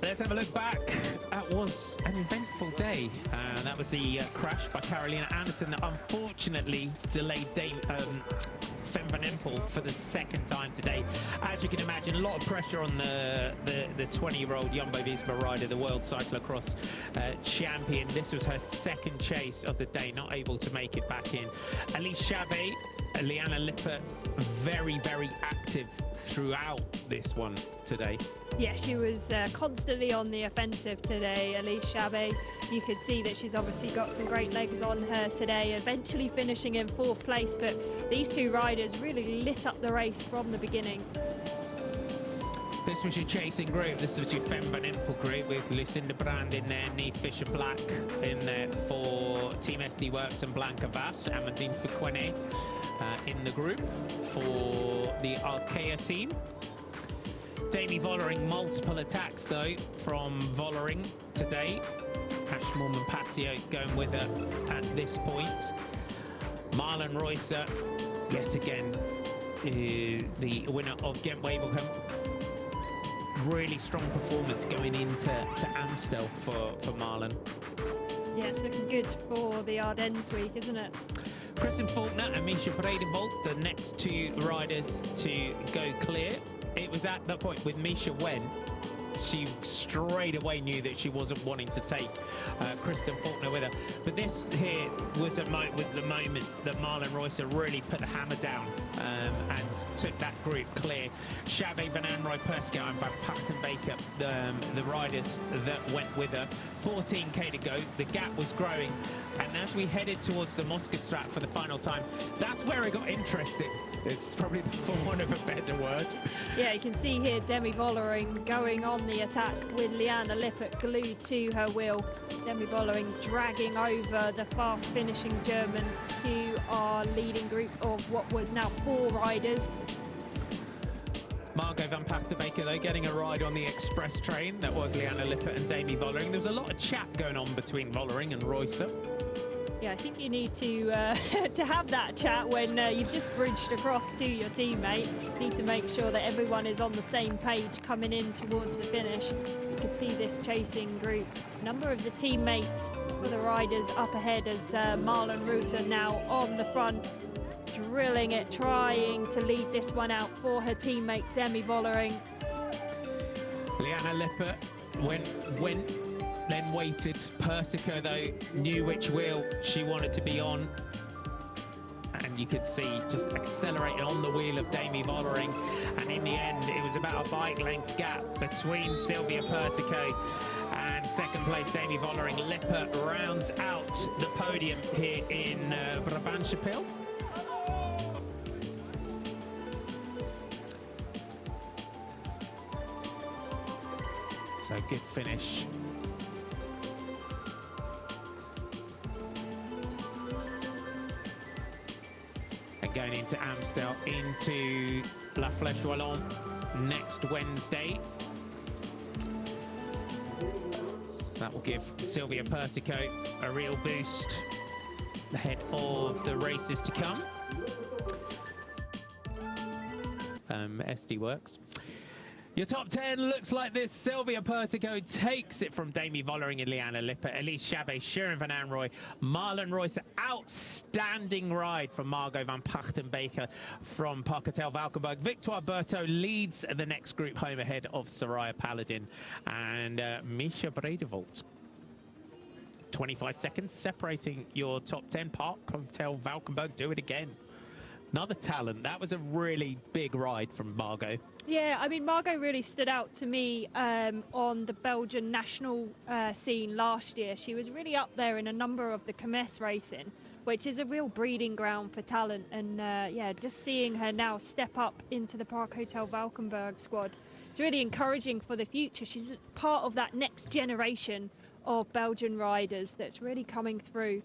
Let's have a look back. That was an eventful day. That was the crash by Carolina Anderson that unfortunately delayed Fem van Empel for the second time today. As you can imagine, a lot of pressure on the 20-year-old Jumbo-Visma rider, the World Cyclocross champion. This was her second chase of the day, not able to make it back in. Elise Chabet, Liana Lippert, very, very active throughout this one today. Yeah, she was constantly on the offensive today, Elise Chabet. You could see that she's obviously got some great legs on her today, eventually finishing in 4th place, but these two riders really lit up the race from the beginning. This was your chasing group. This was your Fem van Empel group with Lucinda Brand in there, Niamh Fisher-Black in there for Team SD Works and Blanca Vash, Amandine Fuquene in the group for the Arkea team. Demi Vollering, multiple attacks though from Vollering today. Ash Mormon-Passio going with her at this point. Marlon Reusser, yet again, the winner of Ghent-Wevelgem. Really strong performance going into Amstel for Marlon. Yeah, it's looking good for the Ardennes week, isn't it? Kristen Faulkner and Misha Bredevolt, the next two riders to go clear. It was at that point with Misha when she straight away knew that she wasn't wanting to take Kristen Faulkner with her. But this here was the moment that Marlon Reusser really put the hammer down and took that group clear. Chabet, Van Anrooy, Persico and Van Pachtenbaker, the riders that went with her. 14k to go, the gap was growing, and as we headed towards the Moskestraat for the final time, that's where it got interesting. It's probably for want of a better word. Yeah, you can see here Demi Vollering going on the attack with Liana Lippert glued to her wheel. Demi Vollering dragging over the fast finishing German to our leading group of what was now 4 riders. Margot van Pachtenbaker though getting a ride on the express train. That was Liana Lippert and Demi Vollering. There was a lot of chat going on between Vollering and Reusser. Yeah, I think you need to have that chat when you've just bridged across to your teammate. You need to make sure that everyone is on the same page coming in towards the finish. You can see this chasing group. A number of the teammates for the riders up ahead as Marlon Reusser now on the front, drilling it, trying to lead this one out for her teammate Demi Vollering. Liana Lippert went, then waited. Persico though knew which wheel she wanted to be on, and you could see just accelerating on the wheel of Demi Vollering, and in the end it was about a bike length gap between Sylvia Persico and second place Demi Vollering. Lippert rounds out the podium here in Brabantse Pijl. So good finish. And going into Amstel, into La Flèche Wallonne next Wednesday. That will give Sylvia Persico a real boost ahead of the races to come. SD Works. Your top 10 looks like this. Sylvia Persico takes it from Demi Vollering and Liana Lippert, Elise Chabet, Shirin van Anrooy, Marlon Reusser. Outstanding ride from Margot van Pachtenbaker from Parketel Valkenburg. Victoire Berthaud leads the next group home ahead of Soraya Paladin and Misha Bredevolt. 25 seconds separating your top 10. Parketel Valkenburg, do it again. Another talent. That was a really big ride from Margot. Yeah, I mean, Margot really stood out to me on the Belgian national scene last year. She was really up there in a number of the Kermesse racing, which is a real breeding ground for talent. And yeah, just seeing her now step up into the Parketel Valkenburg squad, it's really encouraging for the future. She's part of that next generation of Belgian riders that's really coming through.